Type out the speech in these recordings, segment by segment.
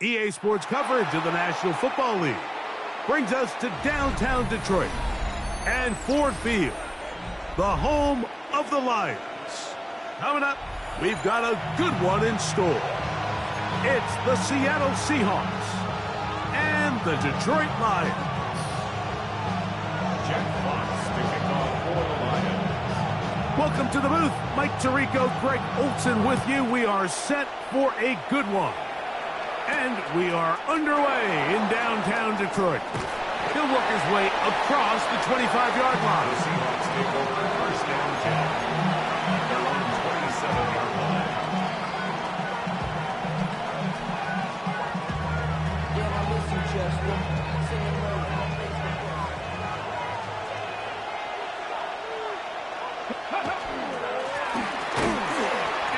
EA Sports coverage of the National Football League brings us to downtown Detroit and Ford Field, the home of the Lions. Coming up, we've got a good one in store. It's the Seattle Seahawks and the Detroit Lions. Jack Fox to kick off for the Lions. Welcome to the booth. Mike Tirico, Greg Olson with you. We are set for a good one. And we are underway in downtown Detroit. He'll work his way across the 25-yard line. The Seahawks take over first down 10. They're on 27-yard line. Yeah, now listen, Chester.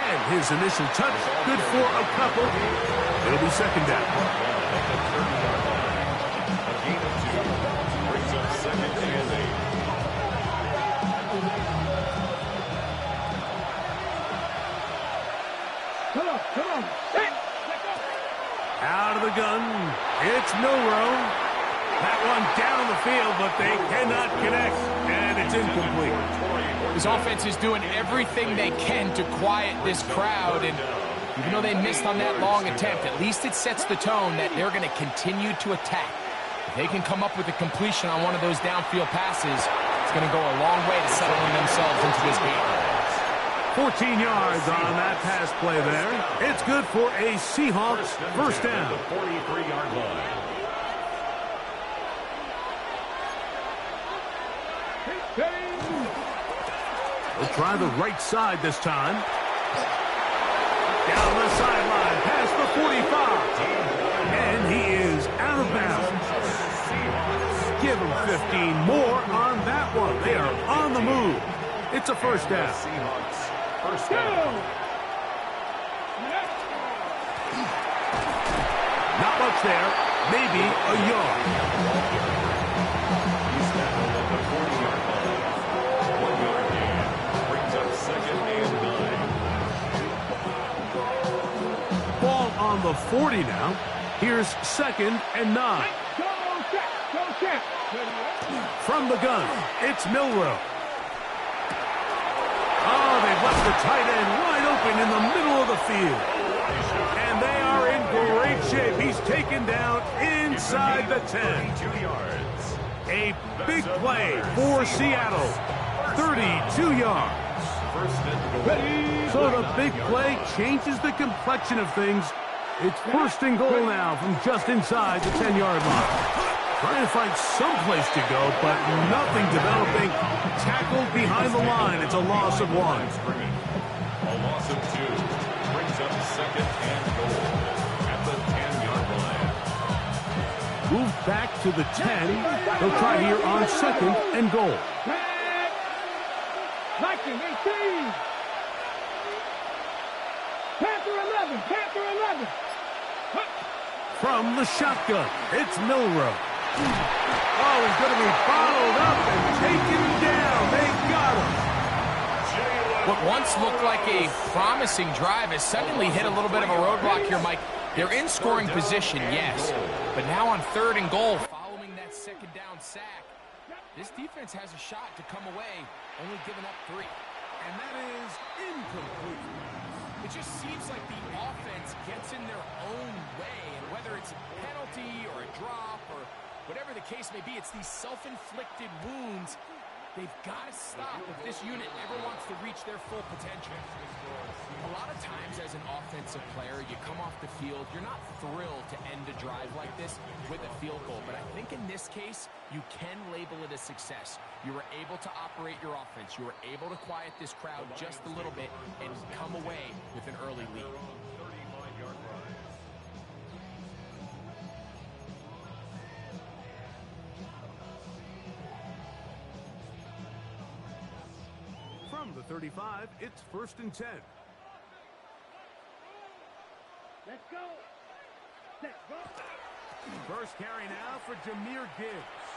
And his initial touch, good for a couple. It'll be second down. At the 30-yard line. A gain of 2 brings up second and 8. Come on. Out of the gun, it's Milrow. That one down the field, but they cannot connect, and it's incomplete. His offense is doing everything they can to quiet this crowd, and even though they missed on that long attempt, at least it sets the tone that they're going to continue to attack. If they can come up with a completion on one of those downfield passes, it's going to go a long way to settling themselves into this game. 14 yards on that pass play there. It's good for a Seahawks first down. The 43-yard line. We'll try the right side this time. Down the sideline, past the 45. And he is out of bounds. Give him 15 more on that one. They are on the move. It's a first down. Seahawks first down. Not much there. Maybe a yard. He's tackled at the 40-yard line. 1-yard gain. Brings up second and 9. Ball on the 40 now. Here's second and 9. From the gun, it's Milrow. Oh, they've left the tight end wide open in the middle of the field. And they are in great shape. He's taken down inside the 10. 32 yards. A big play for Seattle. 32 yards. First and goal. So the big play changes the complexion of things. It's first and goal now from just inside the 10-yard line. Trying to find some place to go, but nothing developing. Tackled behind the line. It's a loss of 1. A loss of 2. Brings up second and goal at the 10-yard line. Move back to the 10. They'll try here on second and goal. Viking 18. Panther 11. From the shotgun, it's Milrow. Oh, he's going to be bottled up and taken down. They got him. What once looked like a promising drive has suddenly hit a little bit of a roadblock here, Mike. They're in scoring position, yes, but now on third and goal, following that second down sack, this defense has a shot to come away, only giving up 3. And that is incomplete. It just seems like the offense gets in their own way, and whether it's a penalty or a drop or whatever the case may be, it's these self-inflicted wounds They've got to stop if this unit ever wants to reach their full potential. A lot of times as an offensive player, you come off the field, you're not thrilled to end a drive like this with a field goal. But I think in this case, you can label it a success. You were able to operate your offense. You were able to quiet this crowd just a little bit and come away with an early lead. 35-yard line. From the 35, it's 1st and 10. Let's go. Let's go. First carry now for Jahmyr Gibbs.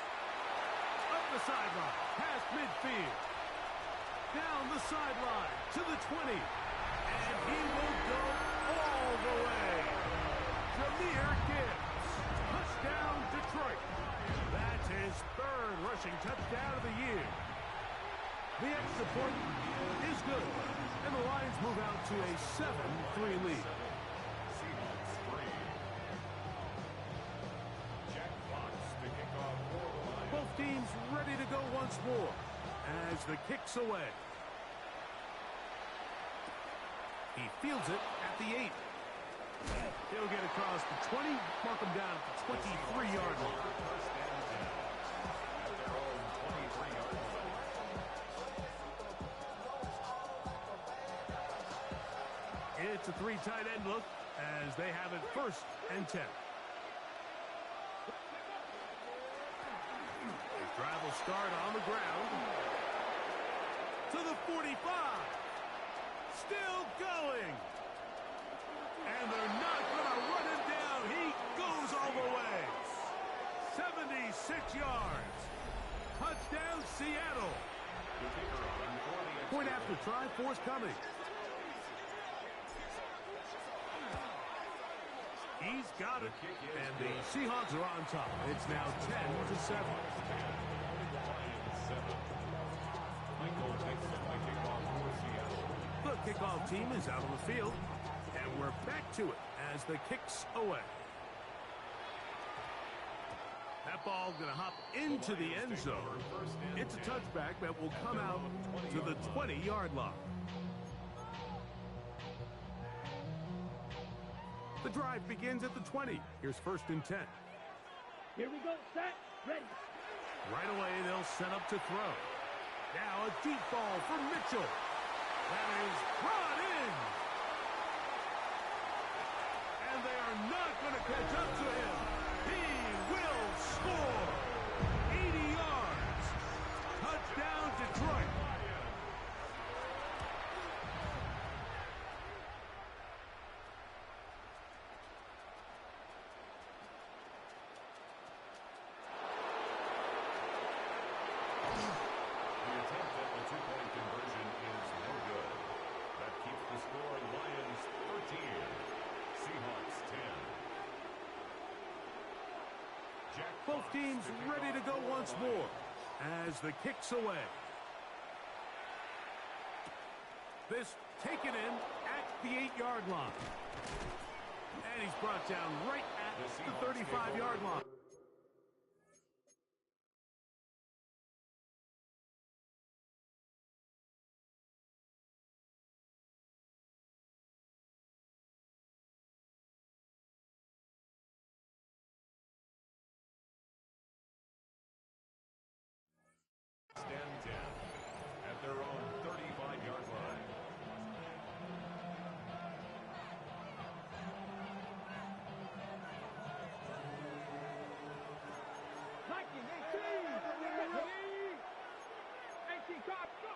Up the sideline, past midfield. Down the sideline to the 20. And he will go all the way. Jahmyr Gibbs. Touchdown, Detroit. That's his 3rd rushing touchdown of the year. The extra point is good, and the Lions move out to a 7-3 lead. Seahawks 3. Jack Fox to kick off for the Lions. Both teams ready to go once more as the kick's away. He fields it at the 8. He'll get across the 20, mark him down at the 23-yard line. First and 10 at their own 23-yard line. It's a 3 tight end look as they have it 1st and 10. His drive will start on the ground. To the 45. Still going. And they're not going to run him down. He goes all the way. 76 yards. Touchdown, Seattle. The kicker on for the Point after try, forthcoming. He's got it, and the Seahawks are on top. It's now 10-7. Michael takes the kickoff for Seattle. The kickoff team is out on the field, and we're back to it as the kick's away. That ball going to hop into the end zone. It's a touchback that will come out to the 20-yard line. The drive begins at the 20. Here's 1st and 10. Here we go. Set. Ready. Right away, they'll set up to throw. Now a deep ball for Mitchell. That is brought in. And they are not going to catch up to him. He will score. 80 yards. Touchdown, Detroit. The attempt at the two-point conversion is no good. That keeps the score Lions 13, Seahawks 10. Jack Both Fox teams to kick ready to off go for the once Lions. more as the kick's away. This taken in at the 8-yard line. And he's brought down right at the 35-yard line. Stand 10 at their own 35-yard line. Liking 18. 18 cop. Go.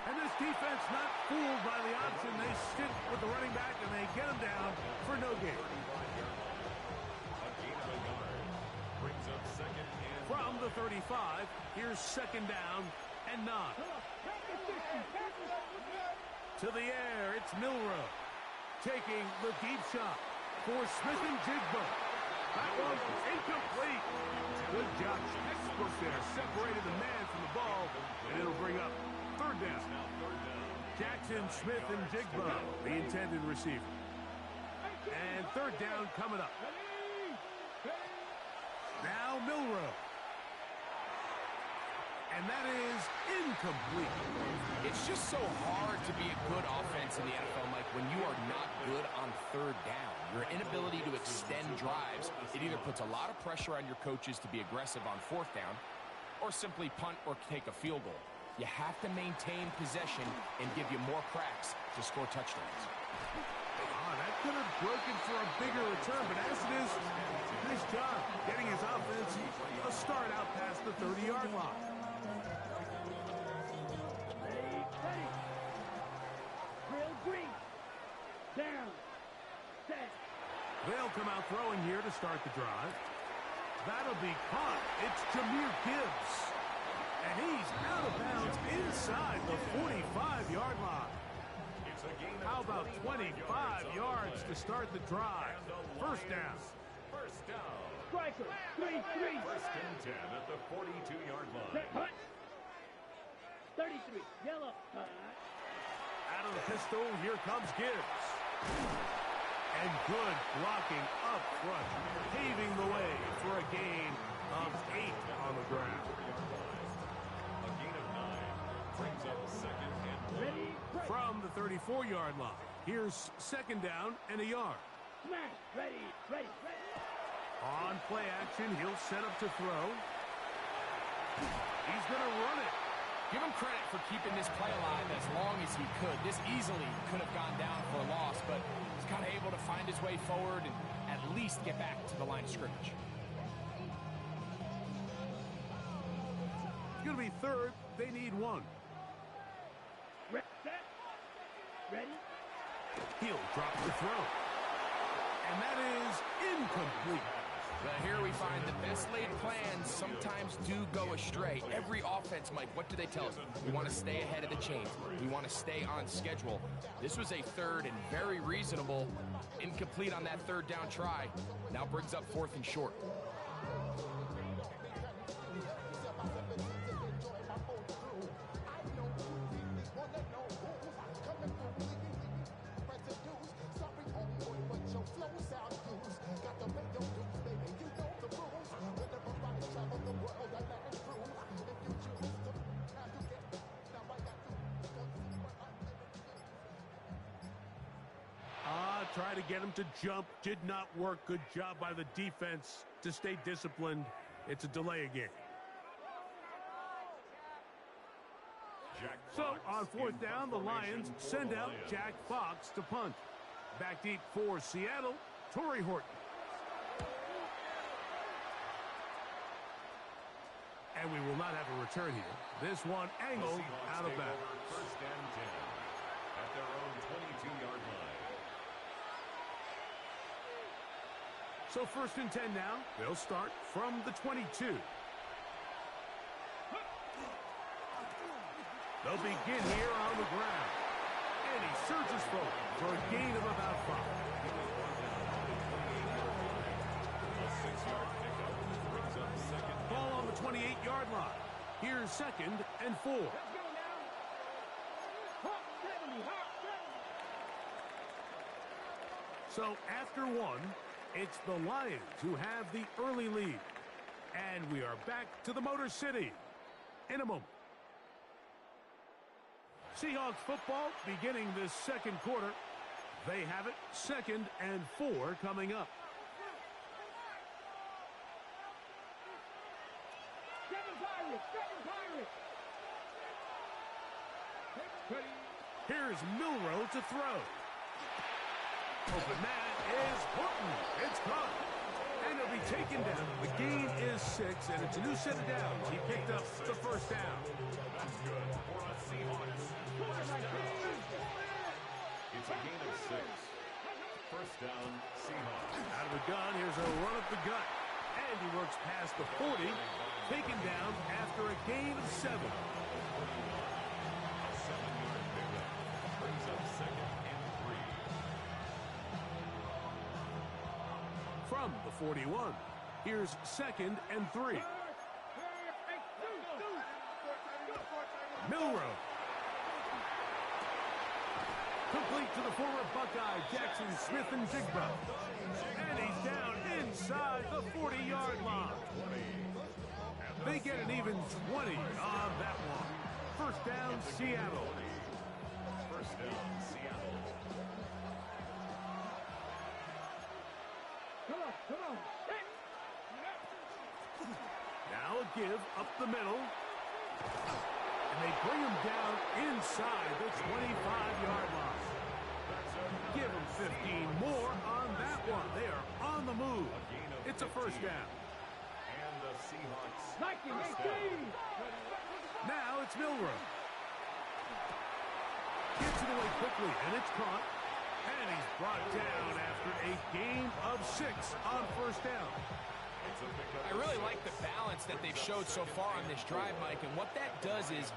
And this defense not fooled by the option. They stick with the running back, and they get him down for no gain. 35-yard line. A gain of a yard brings up 2nd and From the 35, here's 2nd down and 9. Come on. Back to 60. Back to 60. To the air, it's Milrow. Taking the deep shot for Smith and Jigba. That one incomplete. Good job. Textbook there. Separated the man from the ball, and it'll bring up 3rd down. now 3rd down. Jackson, Smith, and Jigba, the intended receiver. And 3rd down coming up. Ready. Ready. Now Milrow. And that is incomplete. It's just so hard to be a good offense in the NFL, Mike, when you are not good on third down. Your inability to extend drives, it either puts a lot of pressure on your coaches to be aggressive on fourth down or simply punt or take a field goal. You have to maintain possession and give you more cracks to score touchdowns. That could have broken for a bigger return, but as it is, nice job getting his offense a start out past the 30-yard line. Ready. Drill green. Down. Set. They'll come out throwing here to start the drive. That'll be caught. It's Jahmyr Gibbs. And he's out of bounds inside the 45-yard line. How about 25 yards to start the drive? First down. First down. Striker. 3-3. First and 10 at the 42-yard line. Set. Hunt. 33. Yellow. Out of the pistol, here comes Gibbs. And good blocking up front, paving the way for a gain of 8 on the ground. A gain of 9 brings up second and 1. Ready. Break. From the 34-yard line, here's second down and a yard. Smash. Ready. On play action, he'll set up to throw. He's going to run it. Give him credit for keeping this play alive as long as he could. This easily could have gone down for a loss, but he's kind of able to find his way forward and at least get back to the line of scrimmage. It's going to be third. They need 1. Set. Ready. He'll drop the throw. And that is incomplete. But here we find the best laid plans sometimes do go astray. Every offense, Mike, what do they tell us? We want to stay ahead of the chains. We want to stay on schedule. This was a third and very reasonable. Incomplete on that third down try. Now brings up fourth and short. Try to get him to jump. Did not work. Good job by the defense to stay disciplined. It's a delay again. So on fourth down, the Lions send out Jack Fox to punt. Back deep for Seattle, Torrey Horton. And we will not have a return here. This one angled out of bounds. First and 10 at their own 22-yard line. So first and 10 now. They'll start from the 22. They'll begin here on the ground. And he surges forward for a gain of about 5. A 6-yard pickup brings up second. Ball on the 28-yard line. Here's second and 4. Let's go now. Hawk 70. Hawk 70. So after 1, it's the Lions who have the early lead. And we are back to the Motor City in a moment. Seahawks football beginning this second quarter. They have it, second and 4 coming up. Seven Pirates. Here's Milroe to throw. Open man is Horton. It's caught. And it'll be taken down. The gain is 6, and it's a new set of downs. He picked up the first down. That's good for a Seahawks. It's a gain of 6. First down, Seahawks. Out of the gun, here's a run up the gut. And he works past the 40, taken down after a gain of 7. A 7-yard pickup brings up second and 3. From the 41, here's second and 3. Milroe. Complete to the former Buckeye, Jackson Smith and Jigba. And he's down inside the 40-yard line. At They get an even 20 on that one. First down, Seattle. First down, Seattle. Come on, come on. Hey. Now a give up the middle. And they bring him down inside the 25-yard line. Give him 15 more on that one. They are on the move. It's a first down. And the Seahawks. Like it, First hey, down. Now it's Milrow. Gets it away quickly, and it's caught. And he's brought down after a gain of 6 on first down. I really like the balance that they've showed so far on this drive, Mike, and what that does is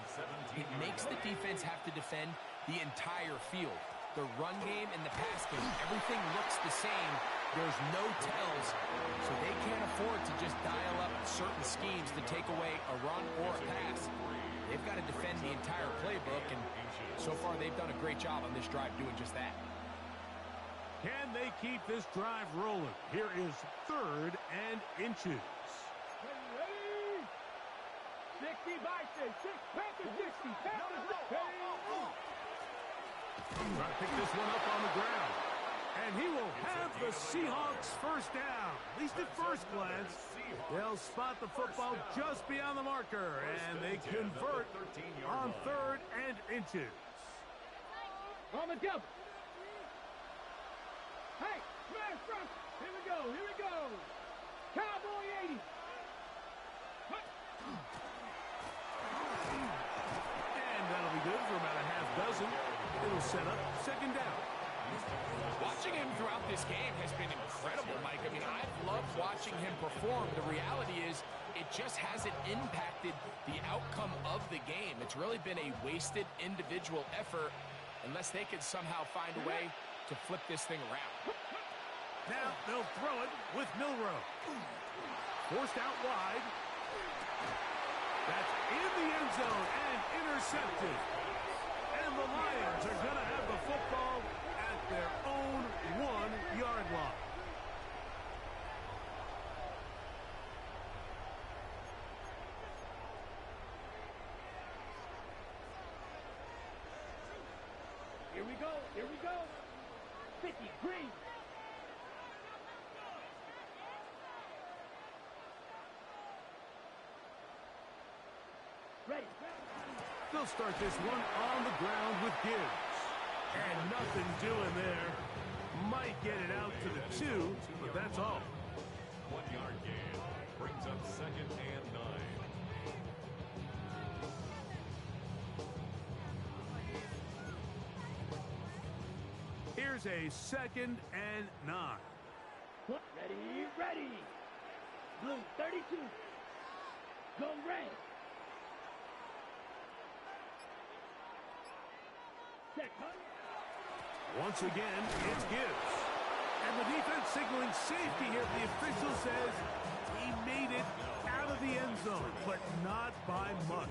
it makes the defense have to defend the entire field. The run game and the pass game, everything looks the same. There's no tells, so they can't afford to just dial up certain schemes to take away a run or a pass. They've got to defend the entire playbook, and so far they've done a great job on this drive doing just that. Can they keep this drive rolling? Here is 3rd and inches. Ready? 60 Bison, 6, Panthers 60, Panthers ready. Trying to pick this one up on the ground. And he will have the Seahawks first down. At least at first glance, they'll spot the football just beyond the marker, and they convert on 3rd and inches. On the double. Hey, smash front. Here we go, here we go. Cowboy 80. And that'll be good for about a half dozen. It'll set up 2nd down. Watching him throughout this game has been incredible, Mike. I mean, I've loved watching him perform. The reality is it just hasn't impacted the outcome of the game. It's really been a wasted individual effort unless they can somehow find a way to flip this thing around. Now they'll throw it with Milrow. Forced out wide. That's in the end zone and intercepted. And the Lions are going to have the football at their own 1-yard line. Here we go, here we go. 50, green. Ready. They'll start this one on the ground with Gibbs. And nothing doing there. Might get it out to the 2, but that's all. 1-yard gain brings up 2nd and 9. Here's a 2nd and 9. Ready, ready. Blue 32. Go red. Check, huh? Once again, it's Gibbs. And the defense signaling safety here. The official says he made it out of the end zone, but not by much.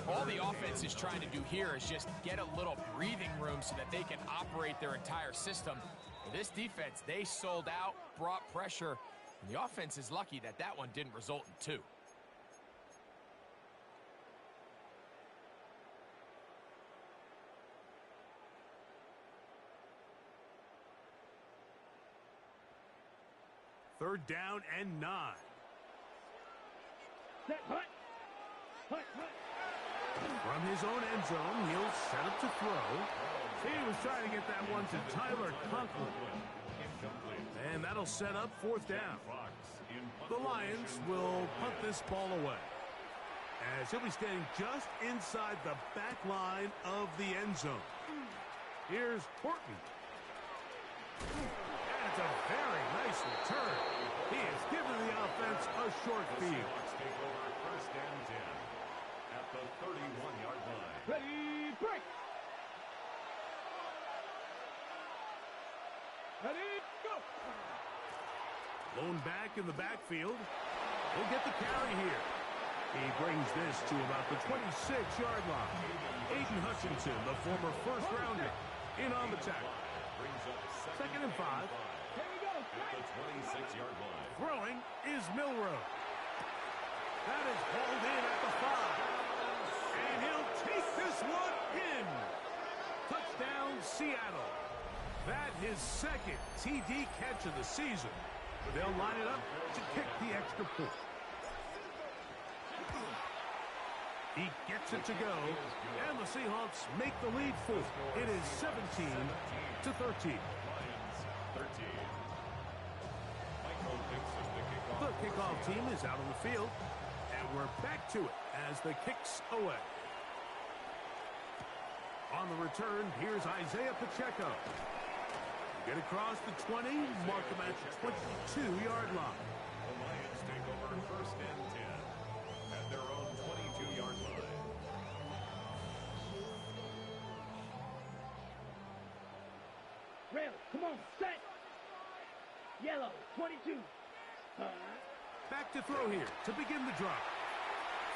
All the offense is trying to do here is just get a little breathing room so that they can operate their entire system. This defense, they sold out, brought pressure, and the offense is lucky that that one didn't result in 2. Third down and 9. Set, hut. Hut, hut. From his own end zone, he'll set up to throw. He was trying to get that one to Tyler Conklin. And that'll set up 4th down. The Lions will punt this ball away, as he'll be standing just inside the back line of the end zone. Here's Horton. And it's a very nice return. He has given the offense a short field. Take over 1st and 10 at the 31-yard line. Ready, break. Ready, go. Lone back in the backfield. He'll get the carry here. He brings this to about the 26-yard line. Aiden Hutchinson, the former first-rounder, in on the tackle. 2nd and 5. Here we go. At the 26-yard line. Throwing is Milrow. That is hauled in at the 5. And he'll take this one in. Touchdown, Seattle. That his second TD catch of the season. They'll line it up to kick the extra point. He gets it to go, and the Seahawks make the lead 4. It is 17-13. The kickoff team is out on the field, and we're back to it as the kick's away. On the return, here's Isaiah Pacheco. Get across the 20, mark him at the 22-yard line. The Lions take over first and 10 at their own 22-yard line. Rail, come on, set. Yellow, 22. Back to throw here to begin the drive.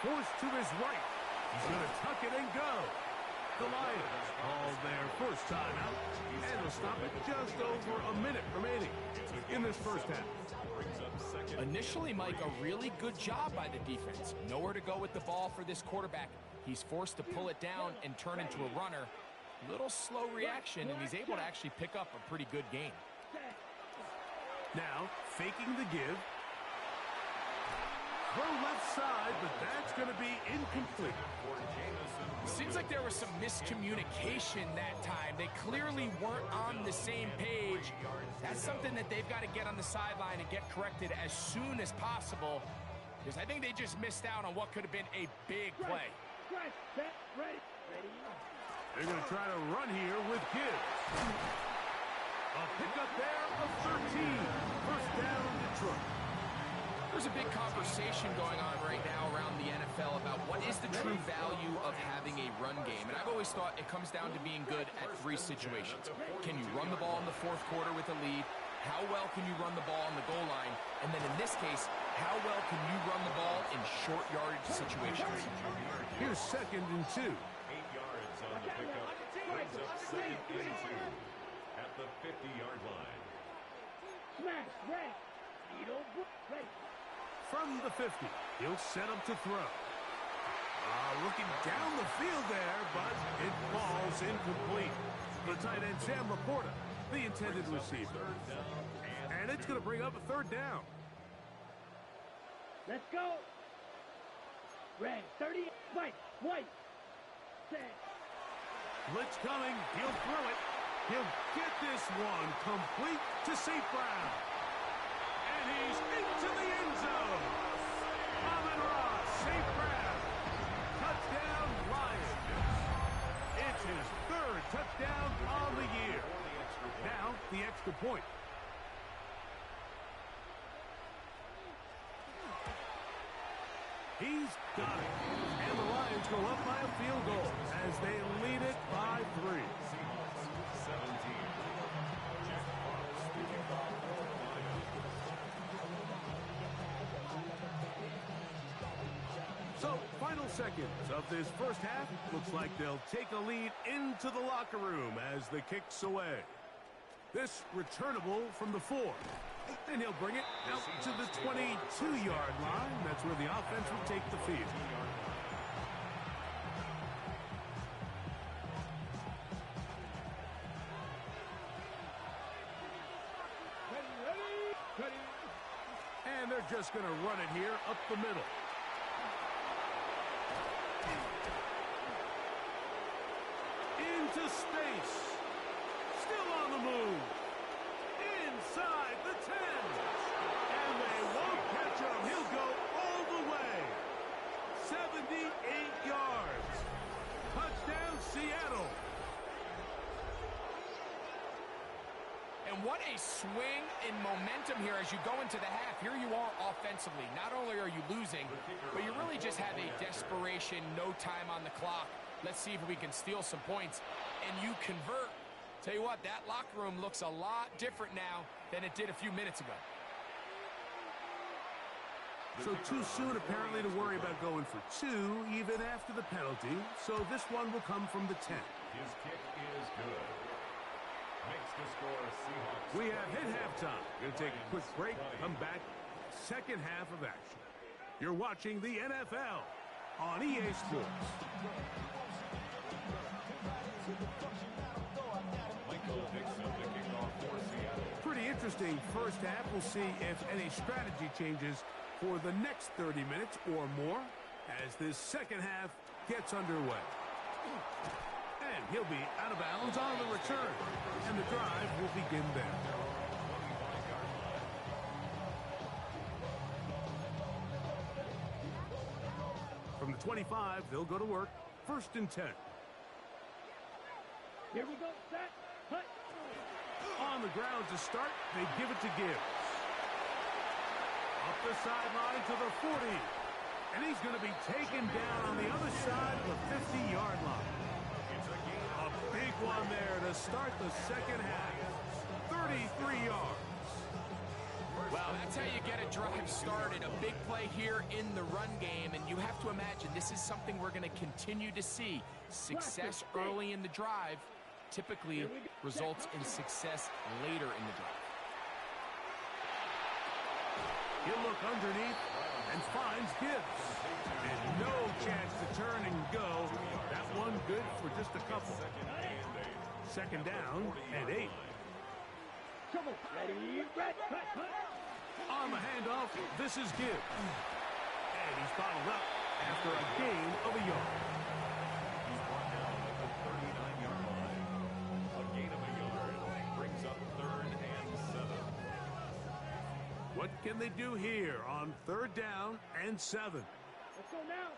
Forced to his right. He's going to tuck it and go. The Lions call their first time out, and they'll stop it just over a minute remaining in this first half. Initially, Mike, a really good job by the defense. Nowhere to go with the ball for this quarterback. He's forced to pull it down and turn into a runner. Little slow reaction, and he's able to actually pick up a pretty good gain. Now, faking the give. Throw left side, but that's going to be incomplete. Seems like there was some miscommunication that time. They clearly weren't on the same page. That's something that they've got to get on the sideline and get corrected as soon as possible, because I think they just missed out on what could have been a big play. Right, set, ready. They're going to try to run here with Gibbs. A pickup there of 13. First down, Detroit. There's a big conversation going on right now around the NFL about what is the true value of having a run game. And I've always thought it comes down to being good at 3 situations. Can you run the ball in the 4th quarter with a lead? How well can you run the ball on the goal line? And then in this case, how well can you run the ball in short yardage situations? Here's 2nd and 2. 8 yards on the pickup. Brings up 2nd and 2 at the 50-yard line. Smash, ready. Ready. From the 50, he'll set up to throw. Looking down the field there, but it falls incomplete. The tight end, Sam Laporta, the intended receiver. And it's going to bring up a 3rd down. Let's go. Red, 30, white. Set. Blitz coming, he'll throw it. He'll get this one complete to St. Brown. And he's into the end zone. Amon-Ra, St. Brown. Touchdown, Lions. It's his 3rd touchdown on the year. Now, the extra point. He's got it. And the Lions go up by a field goal as they lead it by 3. Seahawks 17. Jack Fox to kick off for the Lions. So, final seconds of this first half. Looks like they'll take a lead into the locker room as the kick's away. This returnable from the 4. And he'll bring it out to the 22-yard line. That's where the offense will take the field. Ready. And they're just going to run it here up the middle. Into space. Still on the move. Inside the 10. And they won't catch him. He'll go all the way. 78 yards. Touchdown, Seattle. And what a swing in momentum here as you go into the half. Here you are offensively. Not only are you losing, but you really just have a desperation, no time on the clock. Let's see if we can steal some points. And you convert. Tell you what, that locker room looks a lot different now than it did a few minutes ago. So too soon, apparently, to worry about going for 2, even after the penalty. So this one will come from the 10. His kick is good. Makes the score Seahawks. We have hit halftime. Going to take a quick break. Come back. Second half of action. You're watching the NFL on EA Sports. Michael Dixon to kick off for Seattle. Pretty interesting first half. We'll see if any strategy changes for the next 30 minutes or more as this second half gets underway. And he'll be out of bounds on the return, and the drive will begin there. From the 25, they'll go to work. 1st and 10. Here we go, set, cut. On the ground to start, they give it to Gibbs. Up the sideline to the 40. And he's going to be taken down on the other side of the 50-yard line. A big one there to start the second half. 33 yards. Well, that's how you get a drive started. A big play here in the run game, and you have to imagine this is something we're going to continue to see. Success early in the drive typically results in success later in the drive. He'll look underneath and finds Gibbs. And no chance to turn and go. That one good for just a couple. 2nd down and 8. Come on, ready, red, cut. On the handoff, this is Gibbs. And he's bottled up after a gain of a yard. He's brought down at the 39-yard line. A gain of a yard brings up 3rd and 7. What can they do here on 3rd down and 7? Let's go now.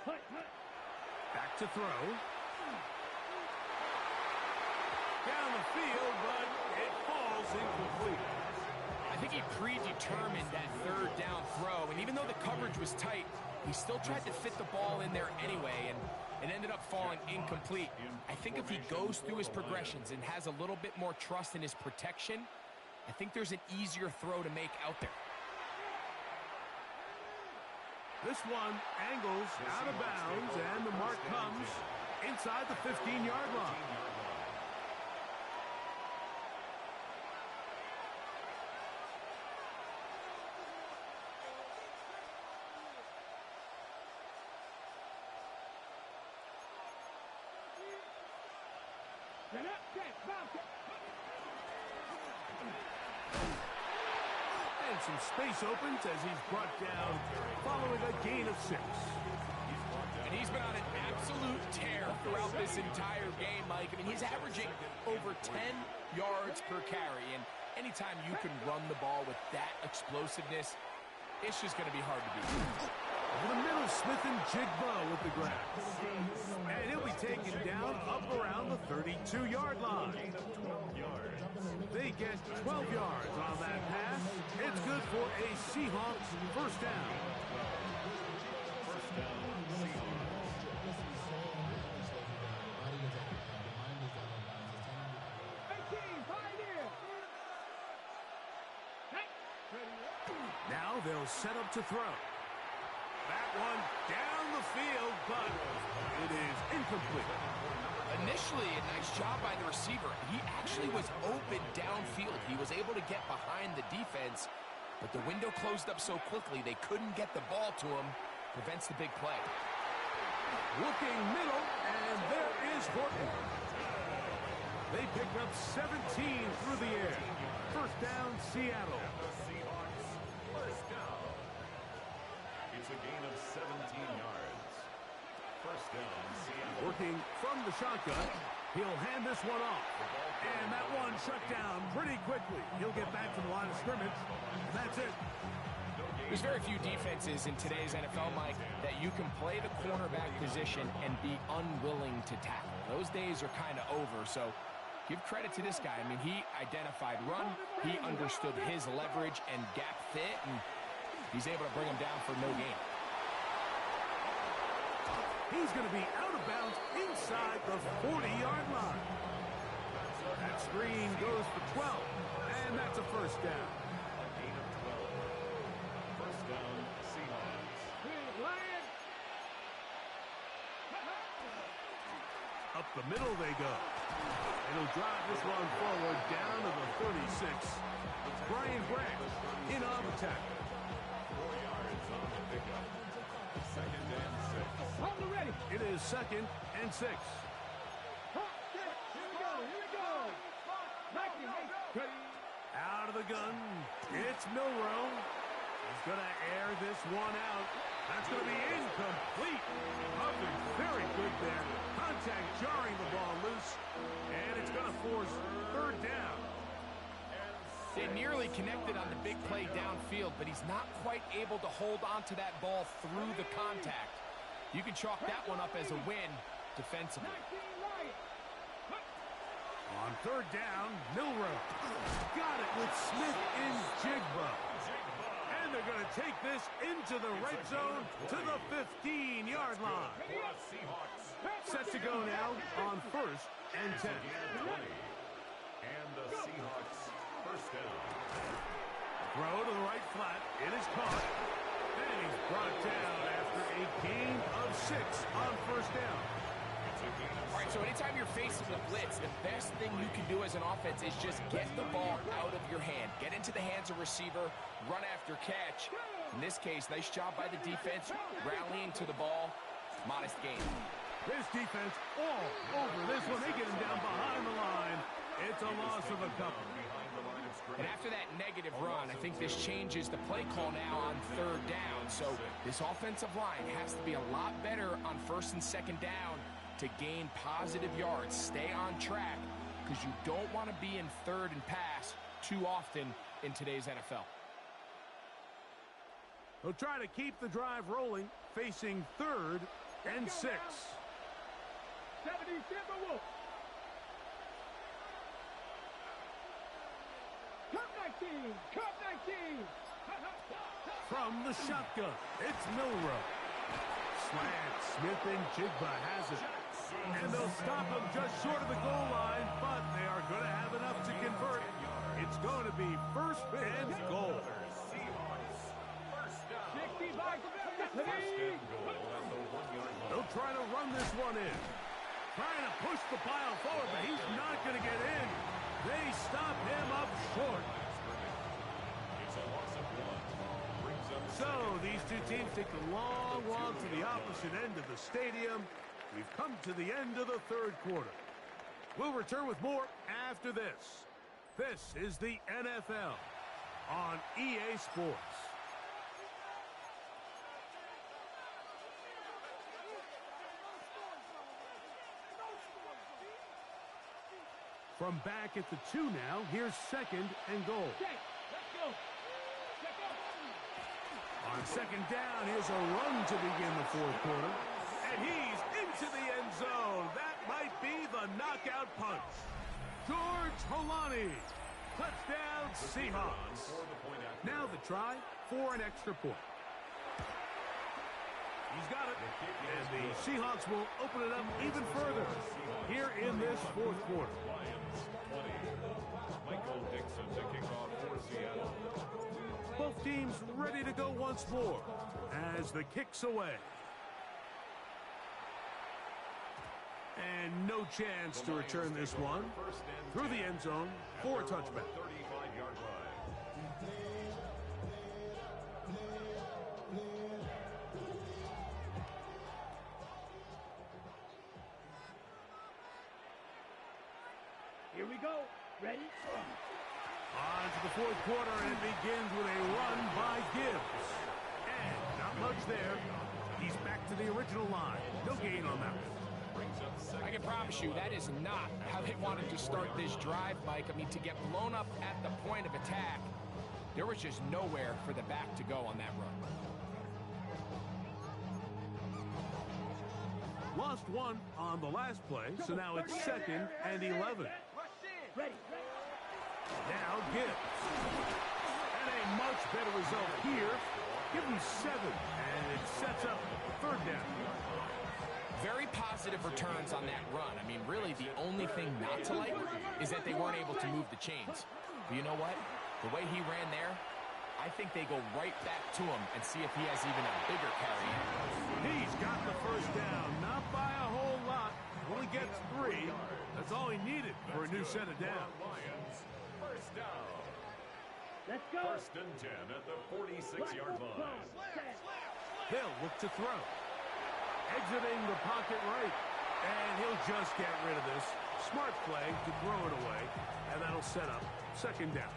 Cut. Back to throw. Down the field, but it falls incomplete. I think he predetermined that 3rd down throw, and even though the coverage was tight, he still tried to fit the ball in there anyway, and it ended up falling incomplete. I think if he goes through his progressions and has a little bit more trust in his protection, I think there's an easier throw to make out there. This one angles out of bounds, and the mark comes inside the 15-yard line. And some space opens as he's brought down following a gain of 6. And he's been on an absolute tear throughout this entire game, Mike. I mean, he's averaging over 10 yards per carry. And anytime you can run the ball with that explosiveness, it's just going to be hard to beat. Over the middle, Smith and Jigba with the grab. And he'll be taken down up around the 32-yard line. They get 12 yards on that pass. It's good for a Seahawks 1st down. 1st down, Seahawks. Now they'll set up to throw. That one down the field, but it is incomplete. Initially, a nice job by the receiver. He actually was open downfield. He was able to get behind the defense, but the window closed up so quickly they couldn't get the ball to him. Prevents the big play. Looking middle, and there is Horton. They pick up 17 through the air. 1st down, Seattle. The Seahawks, 1st down. It's a gain of 17 yards. 1st down, Seattle. Working from the shotgun, he'll hand this one off. And that one shut down pretty quickly. He'll get back to the line of scrimmage. That's it. There's very few defenses in today's NFL, Mike, that you can play the cornerback position and be unwilling to tackle. Those days are kind of over, so give credit to this guy. I mean, he identified run, he understood his leverage and gap fit, and he's able to bring him down for no gain. He's going to be out of bounds inside the 40-yard line. That screen goes for 12, and that's a 1st down. A gain of 12. 1st down, Seahawks. Up the middle they go. And he'll drive this one forward down to the 36. Brian Branch in on the tackle. 4 yards on the is 2nd and 6. Here we go. 19, Out of the gun, it's Milrow. He's going to air this one out. That's going to be incomplete. Nothing very good there. Contact jarring the ball loose, and it's going to force 3rd down. They nearly connected on the big play downfield, but he's not quite able to hold on to that ball through the contact. You can chalk that one up as a win defensively. On 3rd down, Milrow got it with Smith in Jigba. And they're going to take this into the red zone to the 15-yard line. Set to go now on 1st and 10. And the Seahawks first down. Throw to the right flat. It is caught. And he's brought down after a gain of 6 on 1st down. All right, so anytime you're facing the blitz, the best thing you can do as an offense is just get the ball out of your hand. Get into the hands of receiver, run after catch. In this case, nice job by the defense, rallying to the ball. Modest gain. This defense all over this one. They get him down behind the line. It's a loss of a couple. And after that negative run, I think this changes the play call now on 3rd down. So this offensive line has to be a lot better on 1st and 2nd down to gain positive yards. Stay on track because you don't want to be in 3rd and pass too often in today's NFL. They'll try to keep the drive rolling, facing 3rd and 6. 70 Timberwolves. Cup 19. From the shotgun, it's Milrow. Slant, Smith and Jigba has it. And they'll stop him just short of the goal line, but they are going to have enough to convert. It's going to be 1st and goal. They'll try to run this one in. Trying to push the pile forward, but he's not going to get in. They stop him up short. So these two teams take a long walk to the opposite end of the stadium. We've come to the end of the 3rd quarter. We'll return with more after this. This is the NFL on EA Sports. From back at the 2 now, here's 2nd and goal. On 2nd down, here's a run to begin the 4th quarter. And he's into the end zone. That might be the knockout punch. George Holani. Touchdown, Seahawks. Now the try for an extra point. He's got it. And the Seahawks will open it up even further here in this 4th quarter. Michael Dixon to kick off for Seattle. Both teams ready to go once more as the kick's away. And no chance to return this one through the end zone for a touchback. 35-yard line. Here we go. Ready? On to the 4th quarter, and it begins with a run by Gibbs. And not much there. He's back to the original line. No gain on that one. I can promise you that is not how they wanted to start this drive, Mike. I mean, to get blown up at the point of attack, there was just nowhere for the back to go on that run. Lost one on the last play, so now it's 2nd and 11. Ready. Now Gibbs. And a much better result here. Give him 7, and it sets up 3rd down. Very positive returns on that run. I mean, really, the only thing not to like is that they weren't able to move the chains. But you know what? The way he ran there, I think they go right back to him and see if he has even a bigger carry. He's got the 1st down, not by a whole lot. Only gets 3. That's all he needed for a new set of downs. Lions, first down. Let's go. 1st and 10 at the 46-yard line. They'll look to throw. Exiting the pocket right. And he'll just get rid of this. Smart play to throw it away. And that'll set up second down.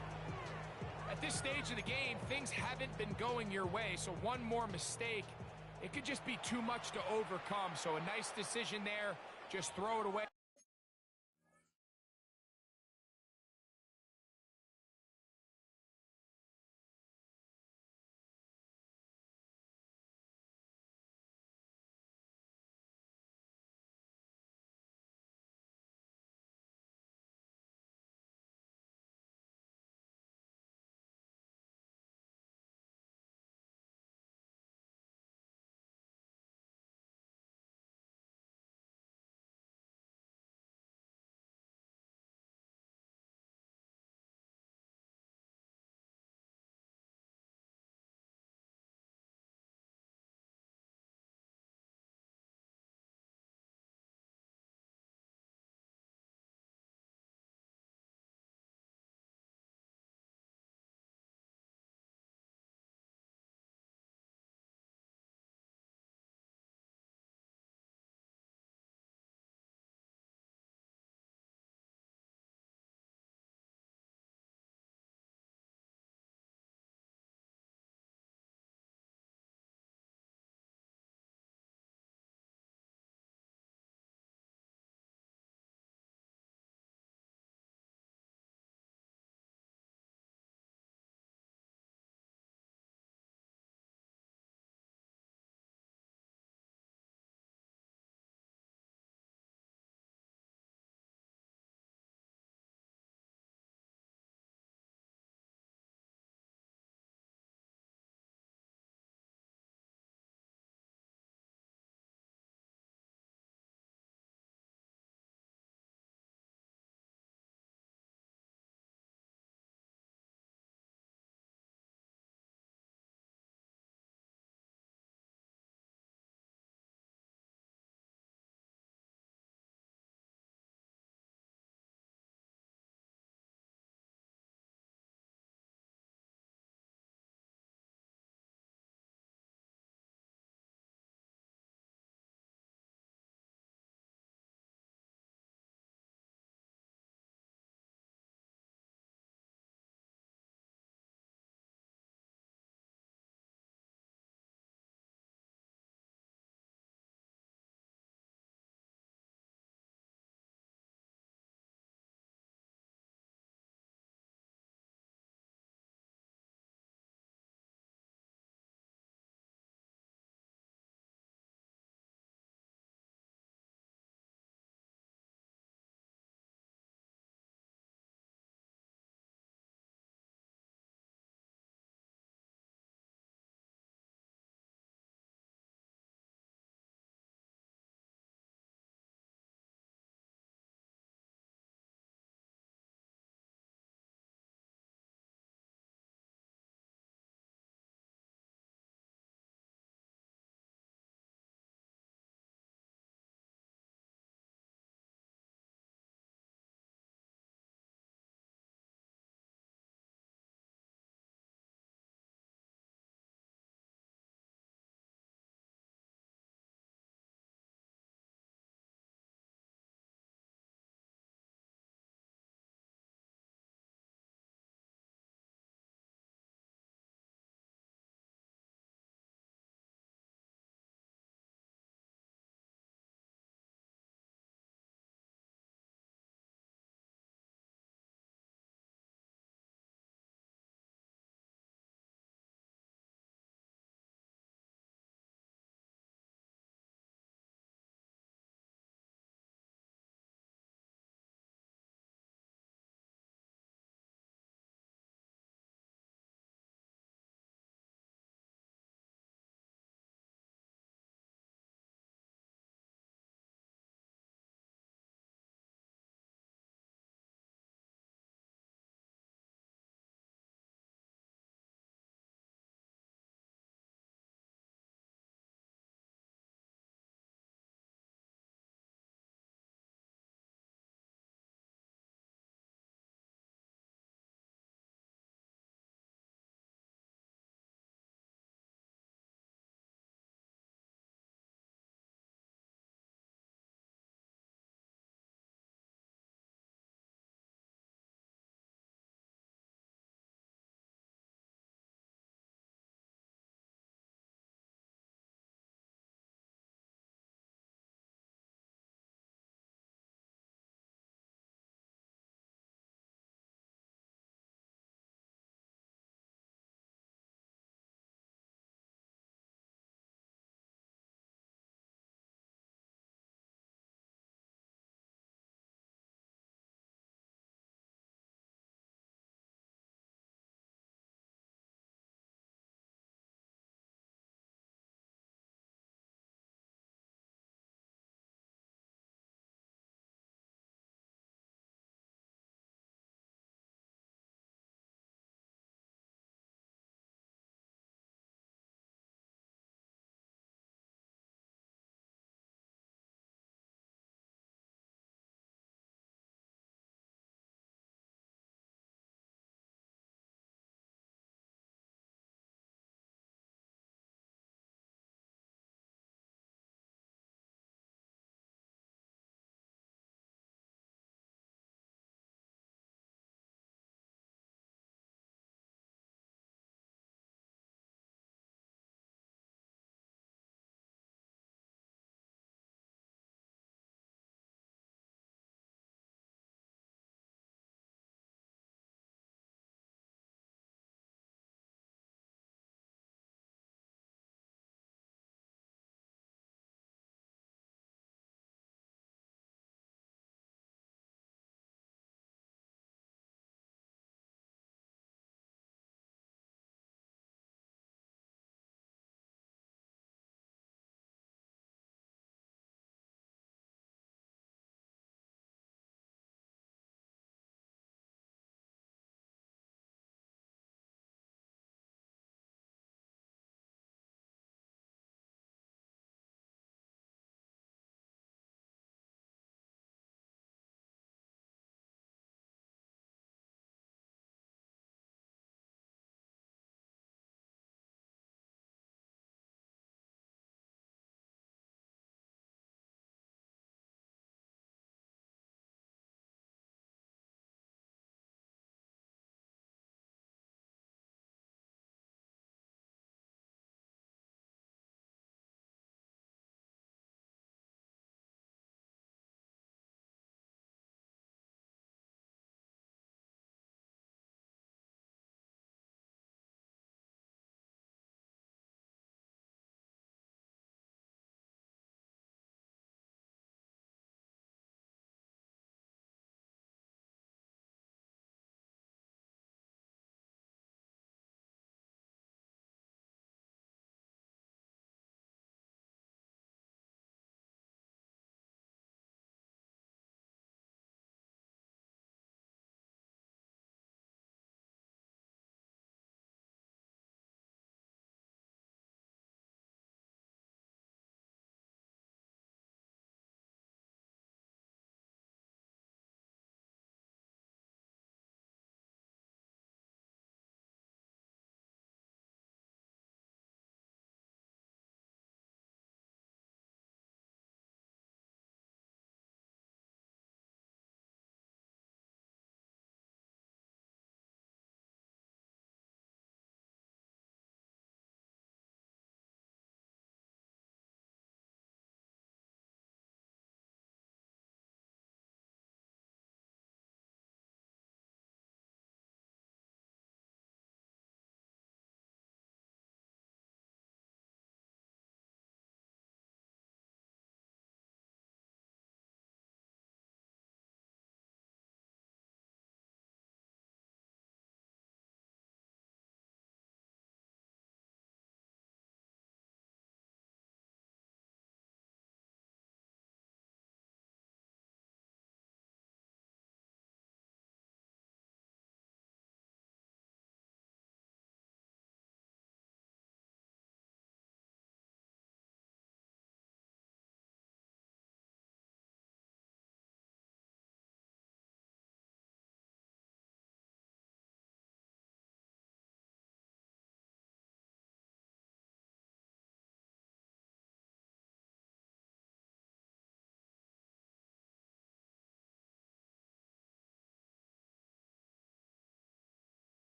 At this stage of the game, things haven't been going your way, so one more mistake, it could just be too much to overcome. So a nice decision there. Just throw it away.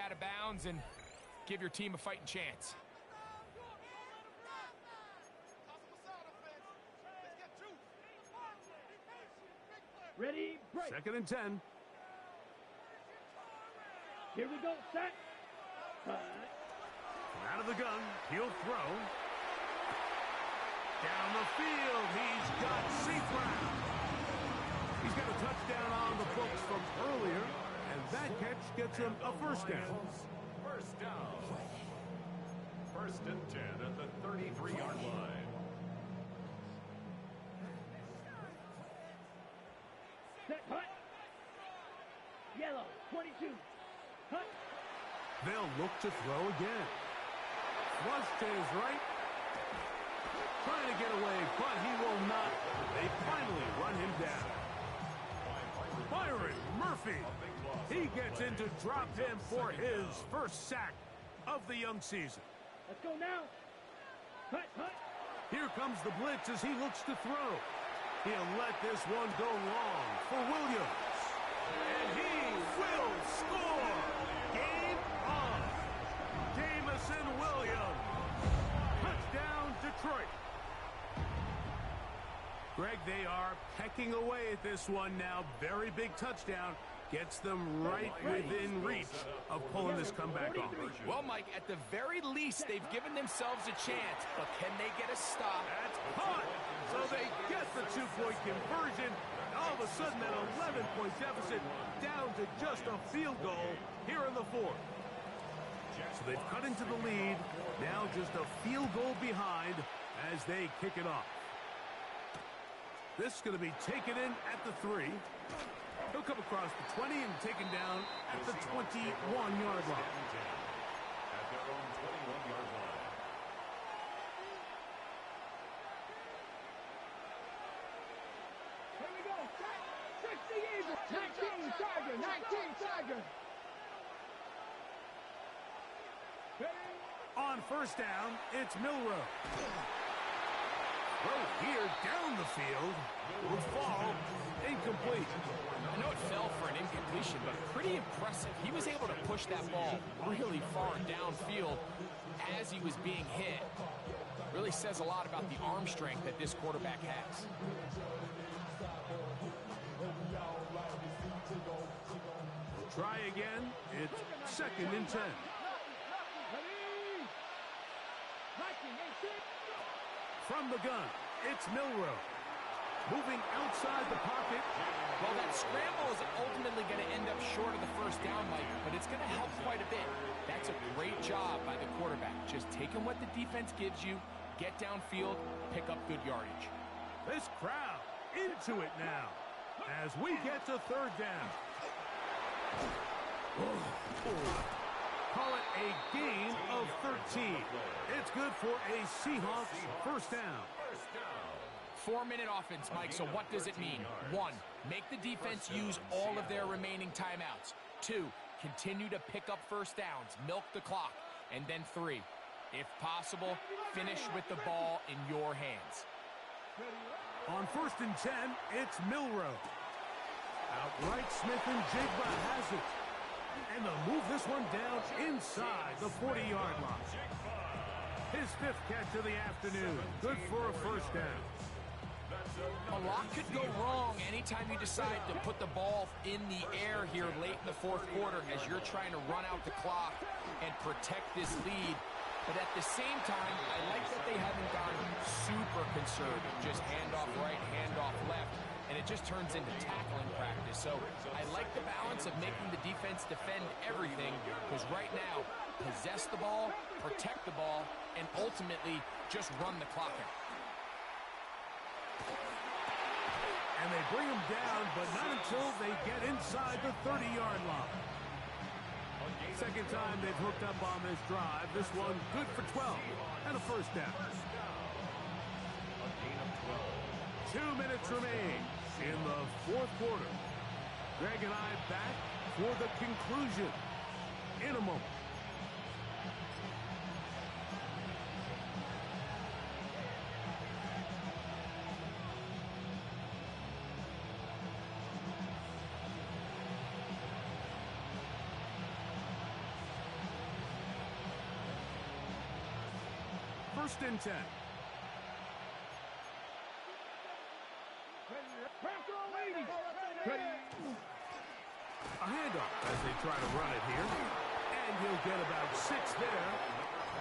out of bounds and give your team a fighting chance. Ready, break. 2nd and 10. Here we go, set. Cut. Out of the gun, he'll throw. Down the field, he's got St. Brown. He's got a touchdown on the books from earlier, and that catch gets him a first down. First down. 1st and 10 at the 33-yard line. Set, hut. Yellow, 22. Hut. They'll look to throw again. Flush to his right. Trying to get away, but he will not. They finally run him down. Byron Murphy. He gets in to drop him for his first sack of the young season. Let's go now. Hut, hut. Here comes the blitz as he looks to throw. He'll let this one go long for Williams. And he will score. Game on. Jamison Williams. Touchdown, Detroit. Greg, they are pecking away at this one now. Very big touchdown. Gets them right within reach of pulling this comeback off. Well, Mike, at the very least, they've given themselves a chance, but can they get a stop? That's caught. So they get the 2-point conversion. And all of a sudden, that 11-point deficit down to just a field goal here in the 4th. So they've cut into the lead. Now just a field goal behind as they kick it off. This is going to be taken in at the 3. He'll come across the 20 and taken down at the 21-yard line. At their own 21-yard line. Here we go. 60 Eagles. 19 Tiger. 19 Tiger. Ready? On first down, it's Milrow. Throw here down the field. Will fall. Incomplete. I know it fell for an incompletion, but pretty impressive. He was able to push that ball really far downfield as he was being hit. Really says a lot about the arm strength that this quarterback has. Try again. It's 2nd and 10. From the gun, it's Milrow. Moving outside the pocket. Well, that scramble is ultimately going to end up short of the first down, Mike, but it's going to help quite a bit. That's a great job by the quarterback. Just taking what the defense gives you, get downfield, pick up good yardage. This crowd into it now as we get to 3rd down. Call it a gain of 13. It's good for a Seahawks first down. 4-minute offense, Mike, so what does it mean? 1, make the defense use all of their remaining timeouts. 2, continue to pick up first downs, milk the clock. And then 3, if possible, finish with the ball in your hands. On 1st and 10, it's Milrow. Outright, Smith and Jigba has it. And they'll move this one down inside the 40-yard line. His 5th catch of the afternoon. Good for a first down. A lot could go wrong anytime you decide to put the ball in the air here late in the 4th quarter as you're trying to run out the clock and protect this lead. But at the same time, I like that they haven't gone super conservative. Just handoff right, handoff left, and it just turns into tackling practice. So I like the balance of making the defense defend everything, because right now, possess the ball, protect the ball, and ultimately just run the clock out. And they bring him down, but not until they get inside the 30-yard line. Second time they've hooked up on this drive. This one good for 12 and a first down. 2 minutes remain in the 4th quarter. Greg and I back for the conclusion in a moment. 1st and 10. A handoff as they try to run it here. And he'll get about 6 there,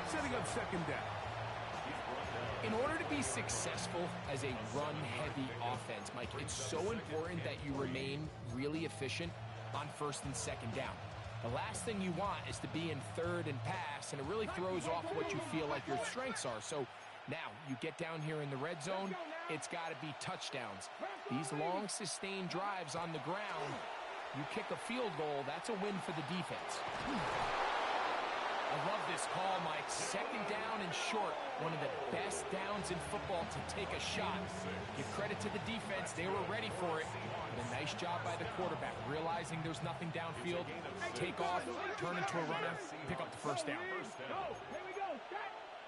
setting up 2nd down. In order to be successful as a run-heavy offense, Mike, it's so important that you remain really efficient on 1st and 2nd down. The last thing you want is to be in 3rd and pass, and it really throws off what you feel like your strengths are. So now you get down here in the red zone, it's got to be touchdowns. These long, sustained drives on the ground, you kick a field goal, that's a win for the defense. I love this call, Mike. 2nd down and short. One of the best downs in football to take a shot. Give credit to the defense. They were ready for it. But a nice job by the quarterback. Realizing there's nothing downfield. Take off, turn into a runner, pick up the 1st down. Here we go.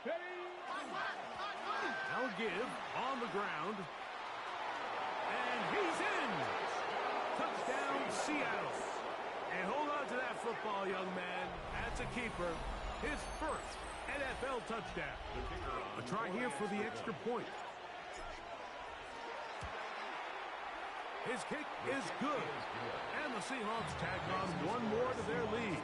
Now give on the ground. And he's in. Touchdown, Seattle. And hold on to that football, young man. That's a keeper. His 1st NFL touchdown. A try here for the extra point. His kick is good. And the Seahawks tack on 1 more to their lead.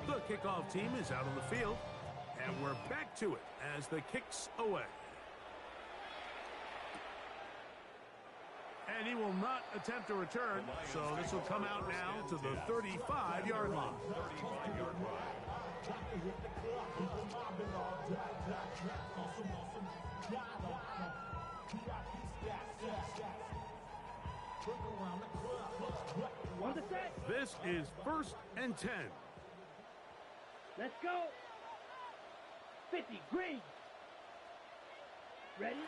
The kickoff team is out on the field, and we're back to it as the kick's away. And he will not attempt a return, so this will come out now to the 35-yard line. On the set. This is 1st and 10. Let's go. 50, green. Ready?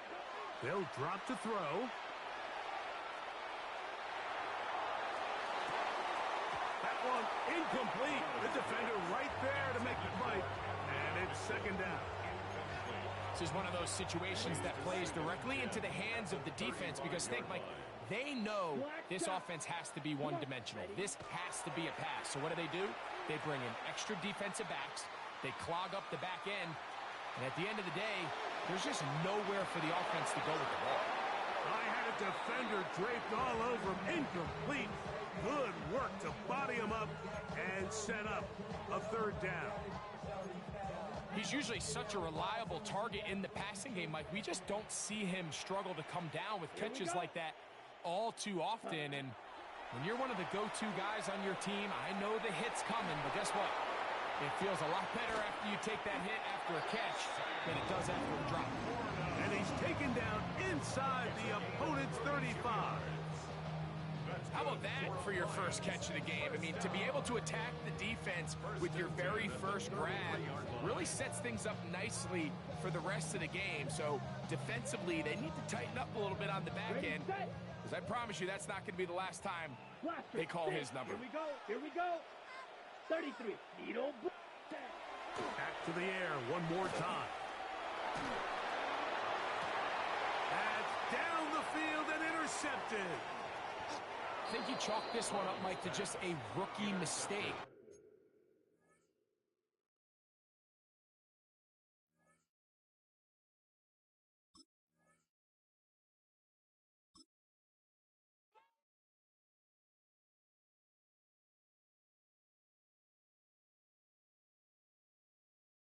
They'll drop to throw. That one incomplete. The defender right there to make the fight. And it's 2nd down. This is one of those situations that plays directly into the hands of the defense because think, Mike, they know this offense has to be one-dimensional. This has to be a pass. So what do? They bring in extra defensive backs. They clog up the back end. And at the end of the day, there's just nowhere for the offense to go with the ball. I had a defender draped all over him. Incomplete. Good work to body him up and set up a 3rd down. He's usually such a reliable target in the passing game, Mike. We just don't see him struggle to come down with catches like that all too often. And when you're one of the go-to guys on your team, I know the hit's coming, but guess what? It feels a lot better after you take that hit after a catch than it does after a drop. And he's taken down inside the opponent's 35. How about that for your first catch of the game? I mean, to be able to attack the defense with your very first grab really sets things up nicely for the rest of the game. So defensively, they need to tighten up a little bit on the back end, because I promise you that's not going to be the last time they call his number. Here we go. 33. Needle. Back to the air one more time. That's down the field and intercepted. I think you chalk this one up, Mike, to just a rookie mistake.